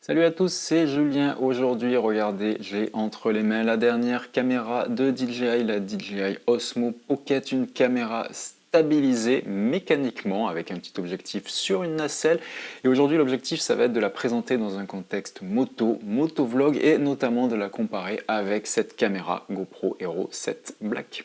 Salut à tous, c'est Julien. Aujourd'hui, regardez, j'ai entre les mains la dernière caméra de DJI, la DJI Osmo Pocket, une caméra stabilisée mécaniquement avec un petit objectif sur une nacelle. Et aujourd'hui, l'objectif, ça va être de la présenter dans un contexte motovlog et notamment de la comparer avec cette caméra GoPro Hero 7 Black.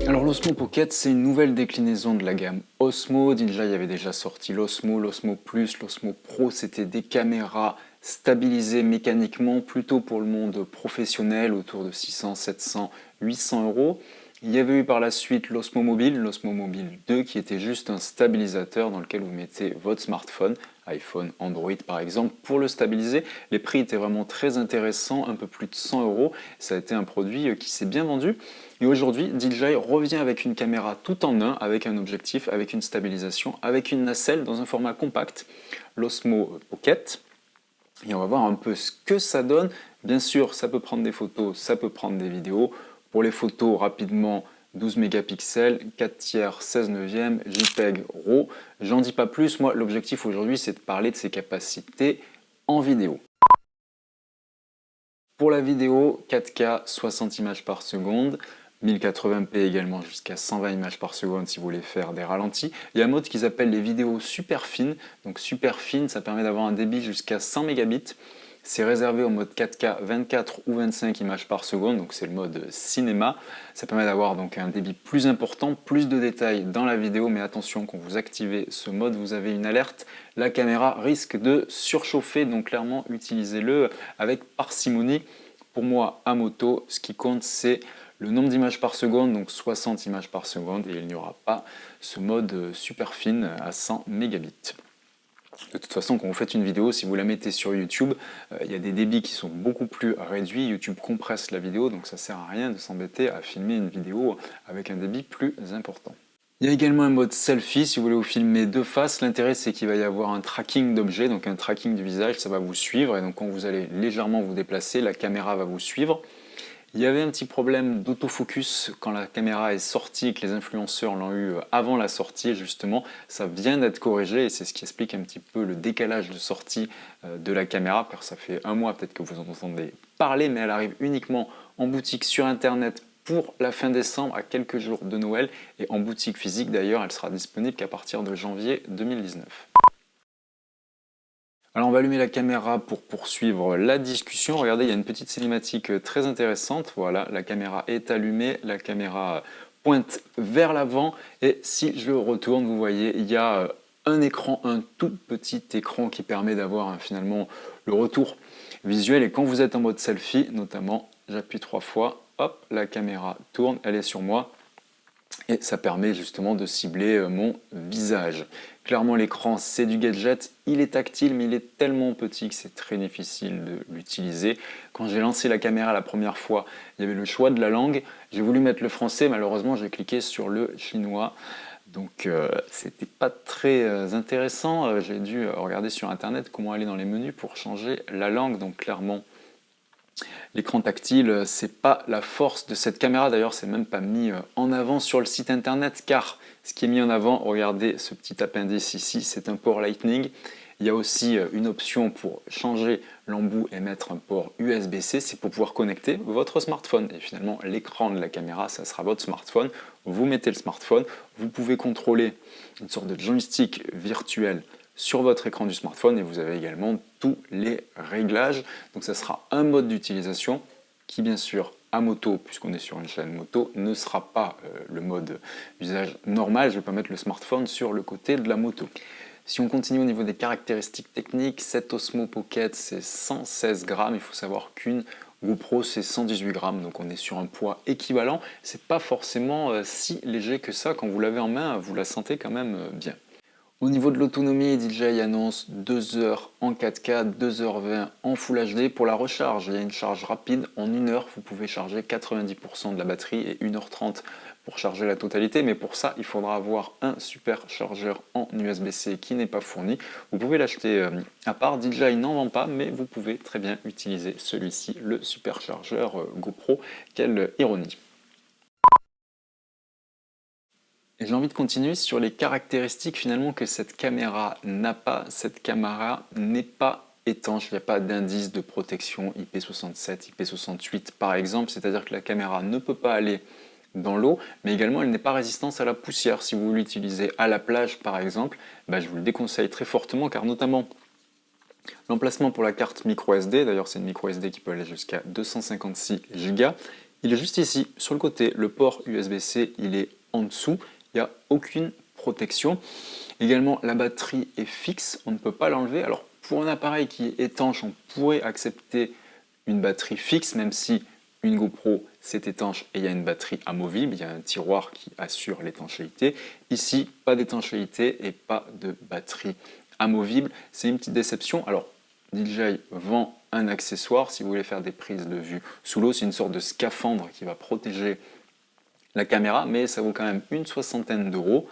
Alors l'Osmo Pocket, c'est une nouvelle déclinaison de la gamme Osmo. DJI avait déjà sorti l'Osmo Plus, l'Osmo Pro, c'était des caméras stabilisées mécaniquement, plutôt pour le monde professionnel, autour de 600, 700, 800 euros. Il y avait eu par la suite l'Osmo Mobile 2, qui était juste un stabilisateur dans lequel vous mettez votre smartphone, iPhone, Android par exemple, pour le stabiliser. Les prix étaient vraiment très intéressants, un peu plus de 100 euros. Ça a été un produit qui s'est bien vendu. Et aujourd'hui, DJI revient avec une caméra tout en un, avec un objectif, avec une stabilisation, avec une nacelle dans un format compact, l'Osmo Pocket. Et on va voir un peu ce que ça donne. Bien sûr, ça peut prendre des photos, ça peut prendre des vidéos. Pour les photos, rapidement, 12 mégapixels, 4 tiers, 16 neuvième, JPEG RAW. J'en dis pas plus, moi l'objectif aujourd'hui c'est de parler de ses capacités en vidéo. Pour la vidéo, 4K, 60 images par seconde, 1080p également jusqu'à 120 images par seconde si vous voulez faire des ralentis. Il y a un mode qu'ils appellent les vidéos super fines. Donc super fine, ça permet d'avoir un débit jusqu'à 100 mégabits. C'est réservé au mode 4K 24 ou 25 images par seconde, donc c'est le mode cinéma. Ça permet d'avoir donc un débit plus important, plus de détails dans la vidéo, mais attention, quand vous activez ce mode, vous avez une alerte. La caméra risque de surchauffer, donc clairement utilisez-le avec parcimonie. Pour moi, à moto, ce qui compte, c'est le nombre d'images par seconde, donc 60 images par seconde, et il n'y aura pas ce mode super fine à 100 mégabits. De toute façon, quand vous faites une vidéo, si vous la mettez sur YouTube, il y a des débits qui sont beaucoup plus réduits. YouTube compresse la vidéo, donc ça ne sert à rien de s'embêter à filmer une vidéo avec un débit plus important. Il y a également un mode selfie, si vous voulez vous filmer de face. L'intérêt, c'est qu'il va y avoir un tracking d'objets, donc un tracking du visage, ça va vous suivre. Et donc quand vous allez légèrement vous déplacer, la caméra va vous suivre. Il y avait un petit problème d'autofocus quand la caméra est sortie, que les influenceurs l'ont eu avant la sortie justement. Ça vient d'être corrigé et c'est ce qui explique un petit peu le décalage de sortie de la caméra, car ça fait un mois peut-être que vous en entendez parler, mais elle arrive uniquement en boutique sur internet pour la fin décembre, à quelques jours de Noël, et en boutique physique d'ailleurs, elle sera disponible qu'à partir de janvier 2019. Alors on va allumer la caméra pour poursuivre la discussion. Regardez, il y a une petite cinématique très intéressante. Voilà, la caméra est allumée, la caméra pointe vers l'avant. Et si je retourne, vous voyez, il y a un écran, un tout petit écran qui permet d'avoir finalement le retour visuel. Et quand vous êtes en mode selfie, notamment, j'appuie 3 fois, hop, la caméra tourne, elle est sur moi. Et ça permet justement de cibler mon visage. Clairement l'écran c'est du gadget, il est tactile mais il est tellement petit que c'est très difficile de l'utiliser. Quand j'ai lancé la caméra la première fois, il y avait le choix de la langue. J'ai voulu mettre le français, malheureusement j'ai cliqué sur le chinois. Donc c'était pas très intéressant. J'ai dû regarder sur internet comment aller dans les menus pour changer la langue. Donc clairement l'écran tactile, c'est pas la force de cette caméra. D'ailleurs, c'est même pas mis en avant sur le site internet, car ce qui est mis en avant, regardez ce petit appendice ici, c'est un port Lightning. Il y a aussi une option pour changer l'embout et mettre un port USB-C, c'est pour pouvoir connecter votre smartphone. Et finalement, l'écran de la caméra, ça sera votre smartphone. Vous mettez le smartphone, vous pouvez contrôler une sorte de joystick virtuel sur votre écran du smartphone, et vous avez également tous les réglages. Donc ça sera un mode d'utilisation qui bien sûr à moto, puisqu'on est sur une chaîne moto, ne sera pas le mode usage normal. Je ne vais pas mettre le smartphone sur le côté de la moto. Si on continue au niveau des caractéristiques techniques, cette Osmo Pocket c'est 116 grammes, il faut savoir qu'une GoPro c'est 118 grammes, donc on est sur un poids équivalent. C'est pas forcément si léger que ça, quand vous l'avez en main, vous la sentez quand même bien. Au niveau de l'autonomie, DJI annonce 2 heures en 4K, 2h20 en Full HD. Pour la recharge, il y a une charge rapide. En 1 heure, vous pouvez charger 90% de la batterie et 1h30 pour charger la totalité. Mais pour ça, il faudra avoir un superchargeur en USB-C qui n'est pas fourni. Vous pouvez l'acheter à part. DJI n'en vend pas, mais vous pouvez très bien utiliser celui-ci, le superchargeur GoPro. Quelle ironie! Et j'ai envie de continuer sur les caractéristiques finalement que cette caméra n'a pas. Cette caméra n'est pas étanche, il n'y a pas d'indice de protection IP67, IP68 par exemple, c'est-à-dire que la caméra ne peut pas aller dans l'eau, mais également elle n'est pas résistante à la poussière. Si vous l'utilisez à la plage par exemple, je vous le déconseille très fortement car notamment l'emplacement pour la carte micro SD, d'ailleurs c'est une micro SD qui peut aller jusqu'à 256 Go, il est juste ici sur le côté, le port USB-C il est en dessous, il n'y a aucune protection. Également la batterie est fixe, on ne peut pas l'enlever. Alors pour un appareil qui est étanche, on pourrait accepter une batterie fixe, même si une GoPro c'est étanche et il y a une batterie amovible, il y a un tiroir qui assure l'étanchéité. Ici, pas d'étanchéité et pas de batterie amovible, c'est une petite déception. Alors DJI vend un accessoire si vous voulez faire des prises de vue sous l'eau, c'est une sorte de scaphandre qui va protéger la caméra, mais ça vaut quand même une soixantaine d'euros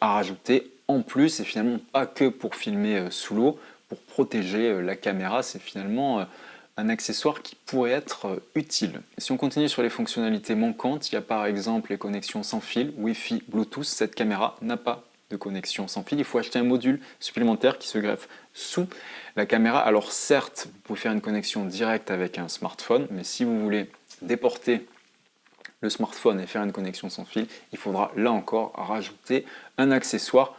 à rajouter en plus, et finalement pas que pour filmer sous l'eau, pour protéger la caméra, c'est finalement un accessoire qui pourrait être utile. Et si on continue sur les fonctionnalités manquantes, il y a par exemple les connexions sans fil, Wi-Fi, Bluetooth, cette caméra n'a pas de connexion sans fil, il faut acheter un module supplémentaire qui se greffe sous la caméra. Alors certes, vous pouvez faire une connexion directe avec un smartphone, mais si vous voulez déporter le smartphone et faire une connexion sans fil, il faudra là encore rajouter un accessoire,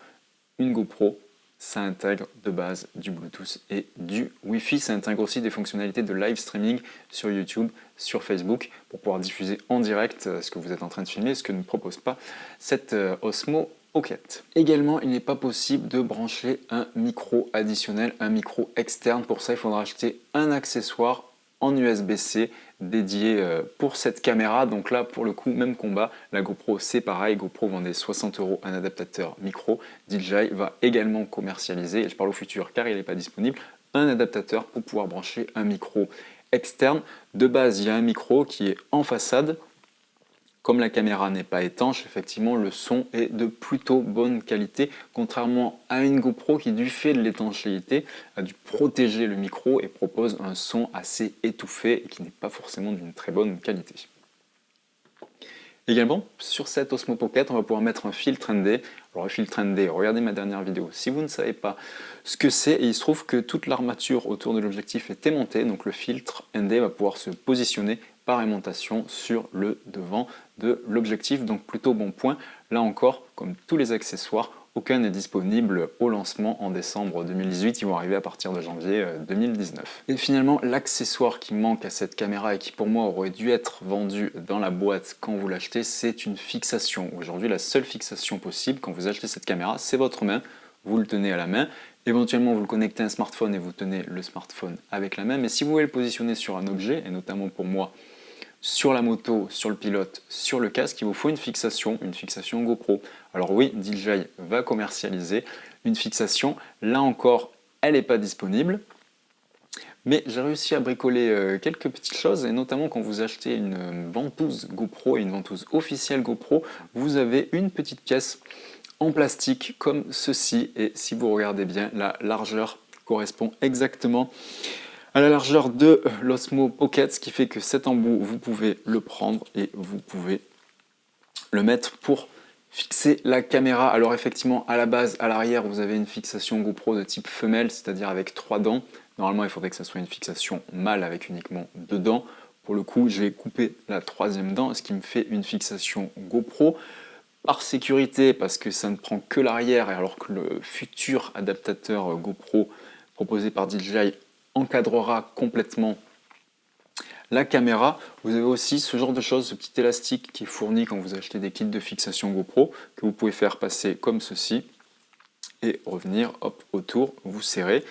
une GoPro. Ça intègre de base du Bluetooth et du Wi-Fi. Ça intègre aussi des fonctionnalités de live streaming sur YouTube, sur Facebook, pour pouvoir diffuser en direct ce que vous êtes en train de filmer, ce que ne propose pas cette Osmo Pocket. Également, il n'est pas possible de brancher un micro additionnel, un micro externe. Pour ça, il faudra acheter un accessoire en USB-C dédié pour cette caméra. Donc là, pour le coup, même combat. La GoPro, c'est pareil. GoPro vendait 60 € un adaptateur micro. DJI va également commercialiser, et je parle au futur car il n'est pas disponible, un adaptateur pour pouvoir brancher un micro externe. De base, il y a un micro qui est en façade. Comme la caméra n'est pas étanche, effectivement, le son est de plutôt bonne qualité, contrairement à une GoPro qui, du fait de l'étanchéité, a dû protéger le micro et propose un son assez étouffé et qui n'est pas forcément d'une très bonne qualité. Également, sur cette Osmo Pocket, on va pouvoir mettre un filtre ND. Alors le filtre ND, regardez ma dernière vidéo si vous ne savez pas ce que c'est, et il se trouve que toute l'armature autour de l'objectif est aimantée, donc le filtre ND va pouvoir se positionner par aimantation sur le devant de l'objectif, donc plutôt bon point. Là encore, comme tous les accessoires, aucun n'est disponible au lancement en décembre 2018, ils vont arriver à partir de janvier 2019. Et finalement, l'accessoire qui manque à cette caméra et qui pour moi aurait dû être vendu dans la boîte quand vous l'achetez, c'est une fixation. Aujourd'hui, la seule fixation possible quand vous achetez cette caméra, c'est votre main. Vous le tenez à la main, éventuellement vous le connectez à un smartphone et vous tenez le smartphone avec la main, mais si vous voulez le positionner sur un objet, et notamment pour moi, sur la moto, sur le pilote, sur le casque, il vous faut une fixation GoPro. Alors oui, DJI va commercialiser une fixation. Là encore, elle n'est pas disponible. Mais j'ai réussi à bricoler quelques petites choses, et notamment quand vous achetez une ventouse GoPro et une ventouse officielle GoPro, vous avez une petite pièce en plastique comme ceci. Et si vous regardez bien, la largeur correspond exactement à la largeur de l'Osmo Pocket, ce qui fait que cet embout, vous pouvez le prendre et vous pouvez le mettre pour fixer la caméra. Alors effectivement, à la base, à l'arrière, vous avez une fixation GoPro de type femelle, c'est-à-dire avec 3 dents. Normalement, il faudrait que ça soit une fixation mâle avec uniquement 2 dents. Pour le coup, j'ai coupé la 3e dent, ce qui me fait une fixation GoPro. Par sécurité, parce que ça ne prend que l'arrière, alors que le futur adaptateur GoPro proposé par DJI encadrera complètement la caméra. Vous avez aussi ce genre de choses, ce petit élastique qui est fourni quand vous achetez des kits de fixation GoPro, que vous pouvez faire passer comme ceci et revenir hop, autour, vous serrez.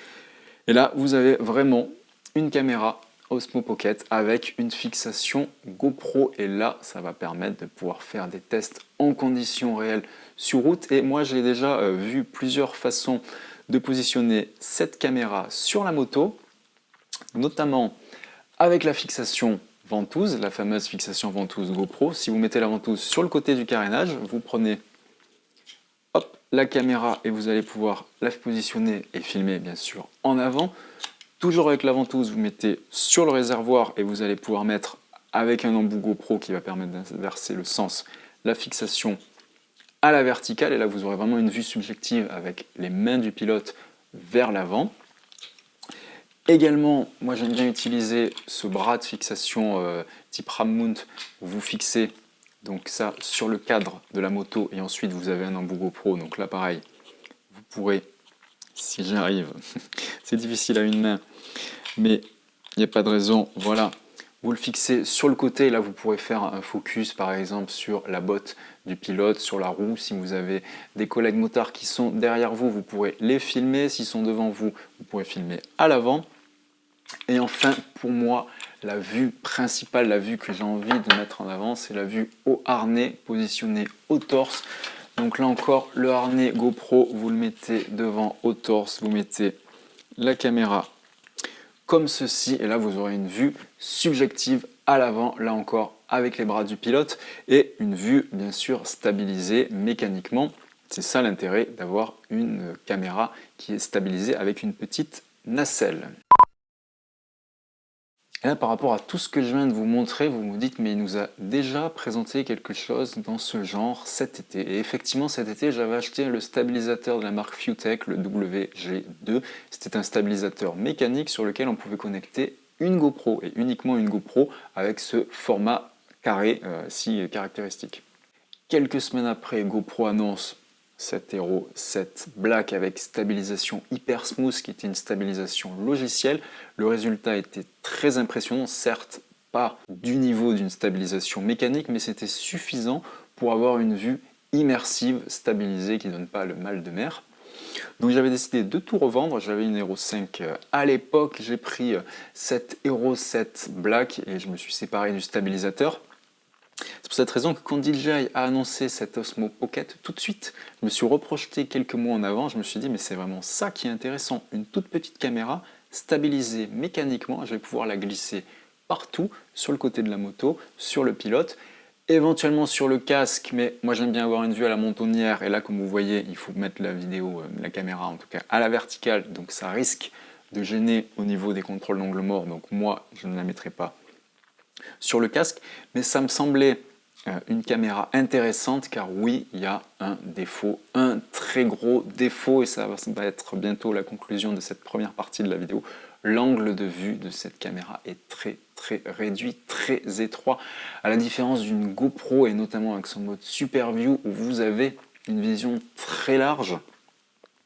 Et là, vous avez vraiment une caméra Osmo Pocket avec une fixation GoPro, et là, ça va permettre de pouvoir faire des tests en conditions réelles sur route. Et moi, j'ai déjà vu plusieurs façons de positionner cette caméra sur la moto, notamment avec la fixation ventouse, la fameuse fixation ventouse GoPro. Si vous mettez la ventouse sur le côté du carénage, vous prenez hop, la caméra et vous allez pouvoir la positionner et filmer bien sûr en avant. Toujours avec la ventouse, vous mettez sur le réservoir et vous allez pouvoir mettre avec un embout GoPro qui va permettre d'inverser le sens, la fixation à la verticale, et là vous aurez vraiment une vue subjective avec les mains du pilote vers l'avant. Également, moi j'aime bien utiliser ce bras de fixation type ram mount, où vous fixez donc ça sur le cadre de la moto, et ensuite vous avez un embout GoPro, donc là pareil, vous pourrez, si j'y arrive, c'est difficile à une main, mais il n'y a pas de raison, voilà, vous le fixez sur le côté, là vous pourrez faire un focus par exemple sur la botte du pilote, sur la roue. Si vous avez des collègues motards qui sont derrière vous, vous pourrez les filmer. S'ils sont devant vous, vous pourrez filmer à l'avant. Et enfin, pour moi, la vue principale, la vue que j'ai envie de mettre en avant, c'est la vue au harnais, positionnée au torse. Donc là encore, le harnais GoPro, vous le mettez devant au torse, vous mettez la caméra comme ceci, et là vous aurez une vue subjective à l'avant, là encore avec les bras du pilote, et une vue bien sûr stabilisée mécaniquement. C'est ça l'intérêt d'avoir une caméra qui est stabilisée avec une petite nacelle. Et là, par rapport à tout ce que je viens de vous montrer, vous me dites, mais il nous a déjà présenté quelque chose dans ce genre cet été. Et effectivement, cet été, j'avais acheté le stabilisateur de la marque Viewtech, le WG2. C'était un stabilisateur mécanique sur lequel on pouvait connecter une GoPro, et uniquement une GoPro, avec ce format carré si caractéristique. Quelques semaines après, GoPro annonce cette Hero 7 Black avec stabilisation hyper smooth, qui était une stabilisation logicielle. Le résultat était très impressionnant, certes pas du niveau d'une stabilisation mécanique, mais c'était suffisant pour avoir une vue immersive, stabilisée, qui ne donne pas le mal de mer. Donc j'avais décidé de tout revendre. J'avais une Hero 5 à l'époque, j'ai pris cette Hero 7 Black et je me suis séparé du stabilisateur. C'est pour cette raison que quand DJI a annoncé cette Osmo Pocket, tout de suite, je me suis reprojeté quelques mois en avant. Je me suis dit, mais c'est vraiment ça qui est intéressant. Une toute petite caméra stabilisée mécaniquement. Je vais pouvoir la glisser partout, sur le côté de la moto, sur le pilote, éventuellement sur le casque. Mais moi, j'aime bien avoir une vue à la montonnière. Et là, comme vous voyez, il faut mettre la vidéo, la caméra en tout cas, à la verticale. Donc ça risque de gêner au niveau des contrôles d'angle mort. Donc moi, je ne la mettrai pas sur le casque, mais ça me semblait une caméra intéressante, car oui, il y a un défaut, un très gros défaut, et ça va être bientôt la conclusion de cette première partie de la vidéo. L'angle de vue de cette caméra est très réduit, très étroit, à la différence d'une GoPro, et notamment avec son mode Super View, où vous avez une vision très large,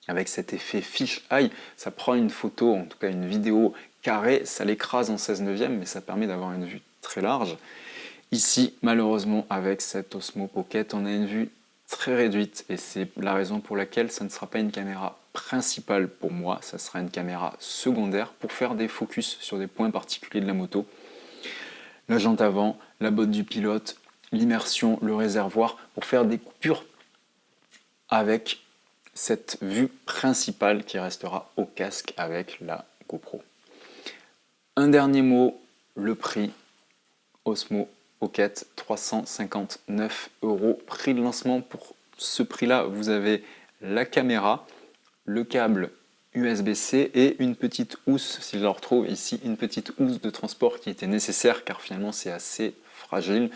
avec cet effet fish eye. Ça prend une photo, en tout cas une vidéo carrée, ça l'écrase en 16/9, mais ça permet d'avoir une vue très large. Ici, malheureusement, avec cette Osmo Pocket, on a une vue très réduite, et c'est la raison pour laquelle ça ne sera pas une caméra principale pour moi, ça sera une caméra secondaire pour faire des focus sur des points particuliers de la moto. La jante avant, la botte du pilote, l'immersion, le réservoir, pour faire des coupures avec cette vue principale qui restera au casque avec la GoPro. Un dernier mot, le prix. Osmo Pocket, 359 €, prix de lancement. Pour ce prix-là, vous avez la caméra, le câble USB-C et une petite housse, si je la retrouve ici, une petite housse de transport qui était nécessaire, car finalement c'est assez fragile,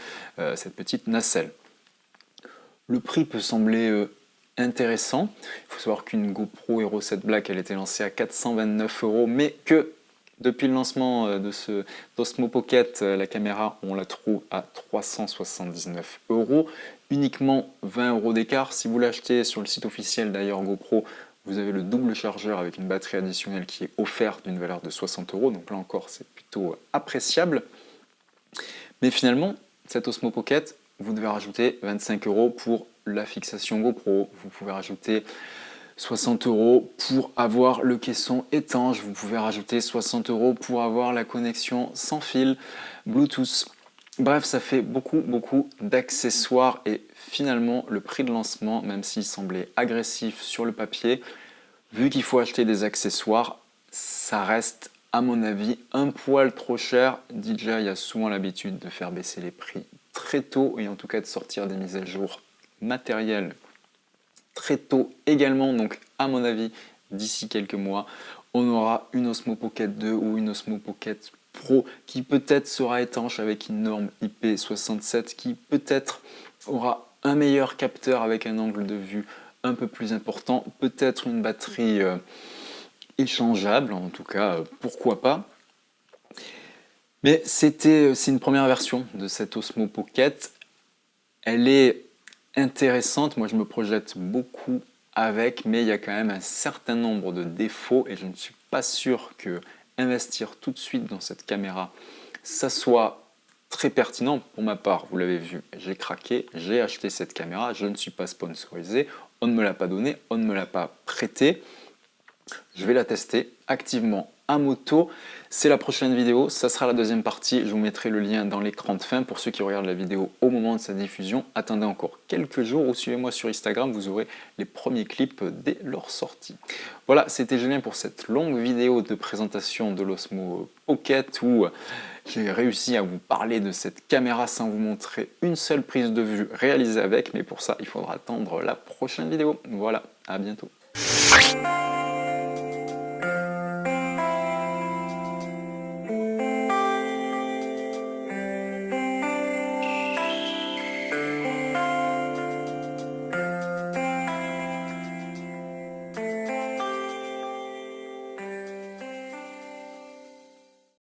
cette petite nacelle. Le prix peut sembler intéressant. Il faut savoir qu'une GoPro Hero 7 Black, elle était lancée à 429 €, mais que depuis le lancement de ce Osmo Pocket, la caméra, on la trouve à 379 €, uniquement 20 € d'écart. Si vous l'achetez sur le site officiel d'ailleurs GoPro, vous avez le double chargeur avec une batterie additionnelle qui est offerte d'une valeur de 60 €, donc là encore c'est plutôt appréciable. Mais finalement, cette Osmo Pocket, vous devez rajouter 25 € pour la fixation GoPro, vous pouvez rajouter 60 € pour avoir le caisson étanche, vous pouvez rajouter 60 € pour avoir la connexion sans fil, Bluetooth. Bref, ça fait beaucoup d'accessoires, et finalement le prix de lancement, même s'il semblait agressif sur le papier, vu qu'il faut acheter des accessoires, ça reste à mon avis un poil trop cher. DJI a souvent l'habitude de faire baisser les prix très tôt, et en tout cas de sortir des mises à jour matérielles très tôt également. Donc à mon avis, d'ici quelques mois, on aura une Osmo Pocket 2 ou une Osmo Pocket Pro qui peut-être sera étanche avec une norme IP67, qui peut-être aura un meilleur capteur avec un angle de vue un peu plus important, peut-être une batterie échangeable, en tout cas, pourquoi pas. Mais c'est une première version de cette Osmo Pocket. Elle est intéressante, moi je me projette beaucoup avec, mais il y a quand même un certain nombre de défauts et je ne suis pas sûr que investir tout de suite dans cette caméra, ça soit très pertinent pour ma part. Vous l'avez vu, j'ai craqué, j'ai acheté cette caméra, je ne suis pas sponsorisé, on ne me l'a pas donné, on ne me l'a pas prêté. Je vais la tester activement à moto. C'est la prochaine vidéo, ça sera la deuxième partie. Je vous mettrai le lien dans l'écran de fin pour ceux qui regardent la vidéo au moment de sa diffusion. Attendez encore quelques jours ou suivez-moi sur Instagram, vous aurez les premiers clips dès leur sortie. Voilà, c'était Julien pour cette longue vidéo de présentation de l'Osmo Pocket où j'ai réussi à vous parler de cette caméra sans vous montrer une seule prise de vue réalisée avec, mais pour ça, il faudra attendre la prochaine vidéo. Voilà, à bientôt.